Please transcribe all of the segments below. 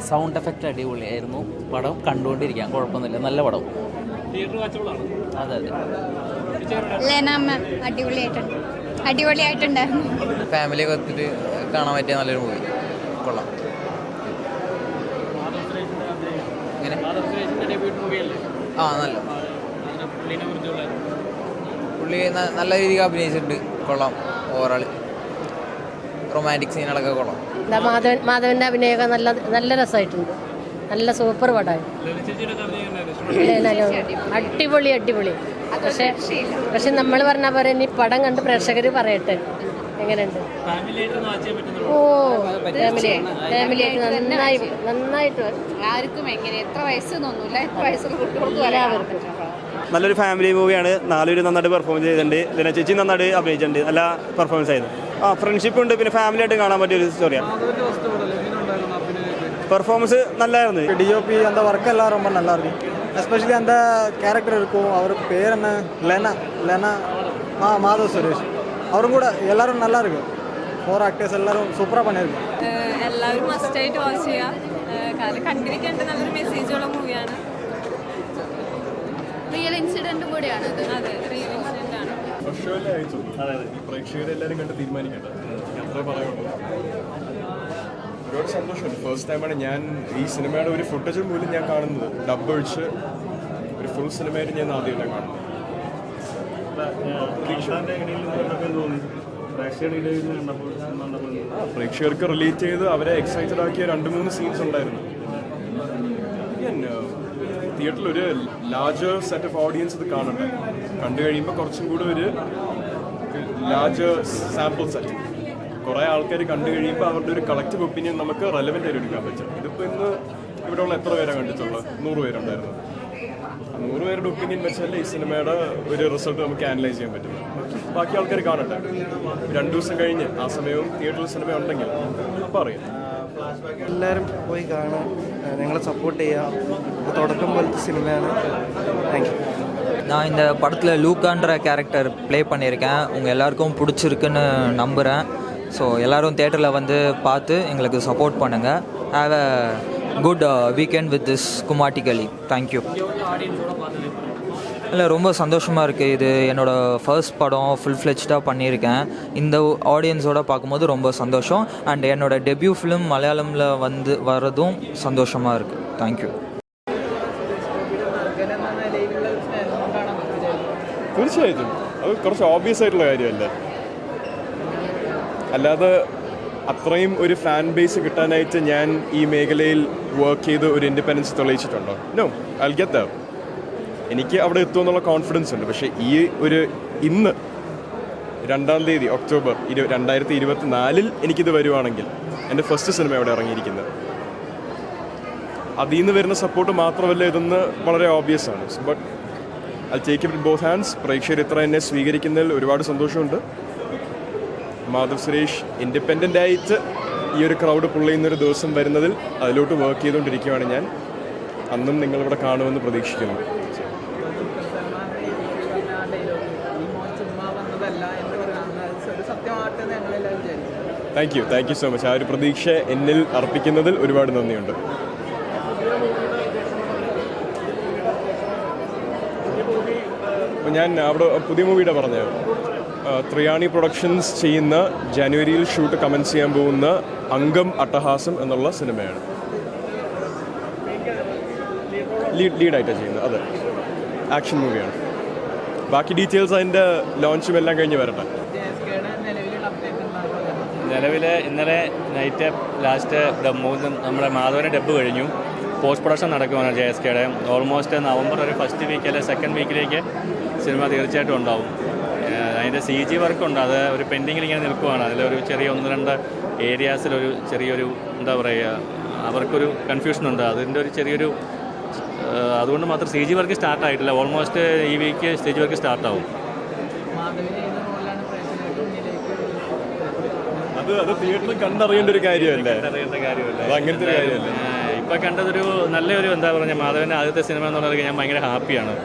Sound effect അടിപൊളിയായിരുന്നു. പടം കണ്ടുകൊണ്ടിരിക്കാം, കുഴപ്പമൊന്നുമില്ല, നല്ല പടം. അതെ അതെ. അടിപൊളിയായിട്ടുണ്ടായിരുന്നു. ഫാമിലിയൊക്കെ ഒത്തിട്ട് കാണാൻ പറ്റിയ നല്ലൊരു മൂവി, കൊള്ളാം. ഇങ്ങനെ ആ നല്ല പുള്ളി നല്ല രീതിക്ക് അഭിനയിച്ചിട്ടുണ്ട്, കൊള്ളാം. ഓവറോൾ റൊമാൻറ്റിക് സീനുകളൊക്കെ കൊള്ളാം. മാധവൻ്റെ അഭിനയമൊക്കെ നല്ല രസമായിട്ടുണ്ട്. നല്ല സൂപ്പർ പടമായി. അടിപൊളി. പക്ഷെ നമ്മൾ പറഞ്ഞ പോലെ ഇനി പടം കണ്ട് പ്രേക്ഷകർ പറയട്ടെ എങ്ങനെയുണ്ട്. ഫാമിലിയായിട്ട് നന്നായിട്ട് ആർക്കും എങ്ങനെ എത്ര വയസ്സൊന്നുമില്ല, എത്ര വയസ്സുള്ള കുട്ടികൾക്ക് എല്ലാവർക്കും നല്ലൊരു ഫാമിലി മൂവിയാണ്. നാലുപേര് നന്നായിട്ട് പെർഫോം ചെയ്തിട്ടുണ്ട്. ദിന ചേച്ചി നന്നായിട്ട് അഭിനയിച്ചിട്ടുണ്ട്, നല്ല പെർഫോമൻസ് ആയിരുന്നു. ഫ്രണ്ട്ഷിപ്പ് ഉണ്ട്, പിന്നെ ഫാമിലി ആയിട്ട് കാണാൻ പറ്റിയ ഒരു സ്റ്റോറിയാണ്. பெர்ஃபார்மன்ஸு நல்லா இருந்தது. டிஓபி அந்த ஒர்க் எல்லாம் ரொம்ப நல்லா இருக்கு. எஸ்பெஷலி அந்த கேரக்டர் இருக்கும், அவர் பேர் என்ன, லேனா மாதவ் சுரேஷ், அவரும் கூட எல்லாரும் நல்லா இருக்கு. 4 ആക്ടേഴ്സ് എല്ലാവരും സൂപ്പറാக പണിയെടുക്കും. എല്ലാവരും മസ്റ്റായിട്ട് വാച്ച് ചെയ്യാം. കാരണം കണ്ടിരിക്കേണ്ട നല്ലൊരു മെസ്സേജുള്ള മൂവിയാണ്. റിയൽ ഇൻസിഡൻറ്റും കൂടിയാണ്. അതെ, റിയൽ ഇൻസിഡൻ്റ് ആണ്. പ്രേക്ഷകരെല്ലാവരും കണ്ട് തീരുമാനിക്കേണ്ടത് അത്രേ പറയുള്ളൂ. ഒരുപാട് സന്തോഷമുണ്ട്. ഫസ്റ്റ് ടൈമാണ് ഞാൻ ഈ സിനിമയുടെ ഒരു ഫുട്ടേജ് പോലും ഞാൻ കാണുന്നത്. ഡബ് ഒഴിച്ച് ഒരു ഫുൾ സിനിമയായിട്ട് ഞാൻ ആദ്യമായിട്ടാണ് കാണുന്നത്. പ്രേക്ഷകർക്ക് റിലേറ്റ് ചെയ്ത് അവരെ എക്സൈറ്റഡ് ആക്കിയ 2-3 സീൻസ് ഉണ്ടായിരുന്നു. തിയേറ്ററിൽ ഒരു ലാർജർ സെറ്റ് ഓഫ് ഓഡിയൻസ് ഇത് കാണണ്ടേ. കണ്ടു കഴിയുമ്പോൾ കുറച്ചും കൂടെ ഒരു ലാർജർ സാമ്പിൾ സെറ്റ്, കുറേ ആൾക്കാർ കണ്ടു കഴിയുമ്പോൾ അവരുടെ ഒരു കളക്റ്റീവ് ഒപ്പീനിയൻ നമുക്ക് റെലവൻ്റ് ആയിട്ട് എടുക്കാൻ പറ്റും. ഇതിപ്പോൾ ഇന്ന് ഇവിടെയുള്ള എത്ര പേരാണ് കണ്ടിട്ടുള്ളത്? 100 പേരുണ്ടായിരുന്നു. 100 പേരുടെ ഒപ്പീനിയൻ വെച്ചാൽ ഈ സിനിമയുടെ ഒരു റിസൾട്ട് നമുക്ക് ആനലൈസ് ചെയ്യാൻ പറ്റും. ബാക്കി ആൾക്കാർ കാണട്ടെ. 2 ദിവസം കഴിഞ്ഞ് ആ സമയവും തിയേറ്ററിൽ സിനിമ ഉണ്ടെങ്കിൽ അപ്പോൾ അറിയാം. എല്ലാവരും പോയി കാണാൻ ഞങ്ങളെ സപ്പോർട്ട് ചെയ്യുക. தொடக்கம் പോലത്തെ സിനിമയാണ്. Thank you. நான் இந்த படத்தில் லூக்கான்ற கேரக்டர் ப்ளே பண்ணியிருக்கேன். உங்கள் எல்லாருக்கும் பிடிச்சிருக்குன்னு நம்புகிறேன். ஸோ எல்லோரும் தேட்டரில் வந்து பார்த்து எங்களுக்கு சப்போர்ட் பண்ணுங்கள். Have a good weekend with this குமாட்டிகளி. தேங்க்யூ. இல்லை, ரொம்ப சந்தோஷமாக இருக்குது. இது என்னோடய ஃபர்ஸ்ட் படம், ஃபுல் ஃப்ளெஜ்டாக பண்ணியிருக்கேன். இந்த ஆடியன்ஸோடு பார்க்கும்போது ரொம்ப சந்தோஷம். அண்ட் என்னோடய டெபியூ ஃபிலிம் மலையாளமில் வந்து வர்றதும் சந்தோஷமாக இருக்குது. தேங்க்யூ. തീർച്ചയായിട്ടും അത് കുറച്ച് ഓബ്വിയസ് ആയിട്ടുള്ള കാര്യമല്ലേ. അല്ലാതെ അത്രയും ഒരു ഫാൻ ബേസ് കിട്ടാനായിട്ട് ഞാൻ ഈ മേഖലയിൽ വർക്ക് ചെയ്ത് ഒരു ഇൻഡിപെൻഡൻസ് തെളിയിച്ചിട്ടുണ്ടോ? No, I get that. എനിക്ക് അവിടെ എത്തുമെന്നുള്ള കോൺഫിഡൻസ് ഉണ്ട്. പക്ഷേ ഈ ഒരു ഇന്ന് 2-ാം തീയതി ഒക്ടോബർ 2024 എനിക്കിത് വരുവാണെങ്കിൽ എൻ്റെ ഫസ്റ്റ് സിനിമ അവിടെ ഇറങ്ങിയിരിക്കുന്നത്. അതിൽ നിന്ന് വരുന്ന സപ്പോർട്ട് മാത്രമല്ല ഇതെന്ന് വളരെ ഓബ്വിയസ് ആണ്. But I'll take it with both hands. പ്രേക്ഷകർ ഇത്ര എന്നെ സ്വീകരിക്കുന്നതിൽ ഒരുപാട് സന്തോഷമുണ്ട്. മാധവ് സുരേഷ് ഇൻഡിപെൻഡൻ്റ് ആയിട്ട് ഈ ഒരു ക്രൗഡ് പുൾ ചെയ്യുന്നൊരു ദിവസം വരുന്നതിൽ അതിലോട്ട് വർക്ക് ചെയ്തുകൊണ്ടിരിക്കുകയാണ് ഞാൻ. അന്നും നിങ്ങളിവിടെ കാണുമെന്ന് പ്രതീക്ഷിക്കുന്നു. Thank you so much. ആ ഒരു പ്രതീക്ഷ എന്നിൽ അർപ്പിക്കുന്നതിൽ ഒരുപാട് നന്ദിയുണ്ട്. ഞാൻ അവിടെ പുതിയ മൂവിയുടെ പറഞ്ഞത് ത്രിയാണി പ്രൊഡക്ഷൻസ് ചെയ്യുന്ന ജനുവരിയിൽ ഷൂട്ട് കമൻസ് ചെയ്യാൻ പോകുന്ന അംഗം അട്ടഹാസം എന്നുള്ള സിനിമയാണ്. ലീഡായിട്ടാണ് ചെയ്യുന്നത്. അതെ, ആക്ഷൻ മൂവിയാണ്. ബാക്കി ഡീറ്റെയിൽസ് അതിൻ്റെ ലോഞ്ചും എല്ലാം കഴിഞ്ഞ് വരട്ടെ. നിലവിൽ ഇന്നലെ നൈറ്റ് ലാസ്റ്റ് നമ്മുടെ മാധവൻ്റെ ഡബ്ബ് കഴിഞ്ഞു. പോസ്റ്റ് പ്രൊഡക്ഷൻ നടക്കുവാണ് JSKയുടെ. ഓൾമോസ്റ്റ് നവംബർ ഒരു ഫസ്റ്റ് വീക്ക് അല്ലെങ്കിൽ സെക്കൻഡ് വീക്കിലേക്ക് സിനിമ തീർച്ചയായിട്ടും ഉണ്ടാവും. അതിൻ്റെ CG വർക്കുണ്ട്, അത് ഒരു പെൻഡിങ്ങിൽ ഇങ്ങനെ നിൽക്കുവാണ്. അതിലൊരു ചെറിയ 1-2 ഏരിയാസിലൊരു ചെറിയൊരു എന്താ പറയുക, അവർക്കൊരു കൺഫ്യൂഷനുണ്ട്. അതിൻ്റെ ഒരു ചെറിയൊരു അതുകൊണ്ട് മാത്രം CG വർക്ക് സ്റ്റാർട്ടായിട്ടില്ല. ഓൾമോസ്റ്റ് ഈ വീക്ക് CG വർക്ക് സ്റ്റാർട്ടാവും. അത് തിയേറ്ററിൽ കണ്ടറിയേണ്ട ഒരു കാര്യമല്ലേ. അങ്ങനത്തെ ഒരു കാര്യമല്ലേ. ഇപ്പം കണ്ടതൊരു നല്ലൊരു എന്താ പറയുക, മാധവൻ്റെ ആദ്യത്തെ സിനിമ എന്ന് പറഞ്ഞാൽ ഞാൻ ഭയങ്കര ഹാപ്പിയാണ്.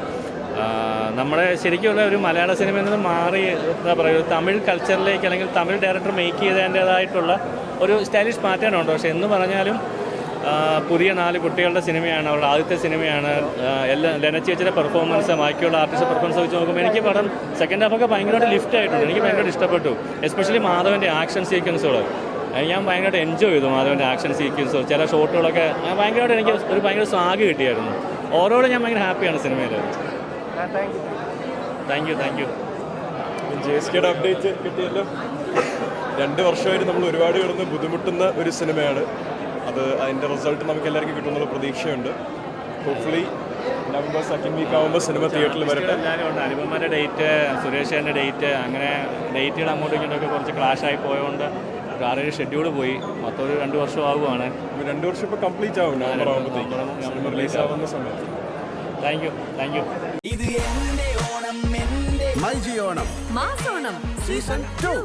നമ്മുടെ ശരിക്കുള്ള ഒരു മലയാള സിനിമയിൽ നിന്ന് മാറി എന്താ പറയുക, തമിഴ് കൾച്ചറിലേക്ക് അല്ലെങ്കിൽ തമിഴ് ഡയറക്ടർ മേക്ക് ചെയ്തതിൻ്റേതായിട്ടുള്ള ഒരു സ്റ്റൈലിഷ് പാറ്റേൺ ഉണ്ട്. പക്ഷേ എന്ന് പറഞ്ഞാലും പുതിയ 4 കുട്ടികളുടെ സിനിമയാണ്, അവരുടെ ആദ്യത്തെ സിനിമയാണ്. എല്ലാ ലെനച്ചേച്ചിയുടെ പെർഫോമൻസ്, ബാക്കിയുള്ള ആർട്ടിസ്റ്റ് പെർഫോമൻസ് വെച്ച് നോക്കുമ്പോൾ എനിക്ക് പടം സെക്കൻഡ് ഹാഫൊക്കെ ഭയങ്കരമായിട്ട് ലിഫ്റ്റ് ആയിട്ടുണ്ട്. എനിക്ക് ഭയങ്കരമായിട്ട് ഇഷ്ടപ്പെട്ടു. എസ്പെഷ്യലി മാധവൻ്റെ ആക്ഷൻ സീക്വൻസുകൾ ഞാൻ ഭയങ്കരമായിട്ട് എൻജോയ് ചെയ്തു. മാധവൻ്റെ ആക്ഷൻ സീക്വൻസുകൾ, ചില ഷോട്ടുകളൊക്കെ ഭയങ്കരമായിട്ട് എനിക്ക് ഒരു ഭയങ്കര സ്വാഗ് കിട്ടിയായിരുന്നു. ഓരോടെ ഞാൻ ഭയങ്കര ഹാപ്പിയാണ് സിനിമയിൽ. Thank you. JSKയുടെ അപ്ഡേറ്റ് കിട്ടിയല്ലോ. 2 വർഷമായിട്ട് നമ്മൾ ഒരുപാട് കിടന്ന് ബുദ്ധിമുട്ടുന്ന ഒരു സിനിമയാണ് അത്. അതിൻ്റെ റിസൾട്ട് നമുക്ക് എല്ലാവർക്കും കിട്ടുന്നുള്ള പ്രതീക്ഷയുണ്ട്. ഹോപ്പ്ഫുള്ളി നവംബർ 2nd വീക്ക് ആകുമ്പോൾ സിനിമ തിയേറ്ററിൽ വരട്ടെ. എല്ലാവരും ഉണ്ട്. അനുപമയുടെ ഡേറ്റ്, സുരേഷേൻ്റെ ഡേറ്റ്, അങ്ങനെ ഡേറ്റുകൾ അങ്ങോട്ടും ഇങ്ങോട്ടൊക്കെ കുറച്ച് ക്ലാഷായി പോയതുകൊണ്ട് ആറൊരു ഷെഡ്യൂൾ പോയി. മൊത്തം ഒരു 2 വർഷം ആകുവാണ്. 2 വർഷം ഇപ്പോൾ കംപ്ലീറ്റ് ആവും നവംബർ ആകുമ്പോഴത്തേക്കും സിനിമ റിലീസ് ആവുന്ന സമയത്ത്. Thank you. ഇത് എന്റെ ഓണം, എന്റെ മൈജി ഓണം മാസോണം സീസൺ 2.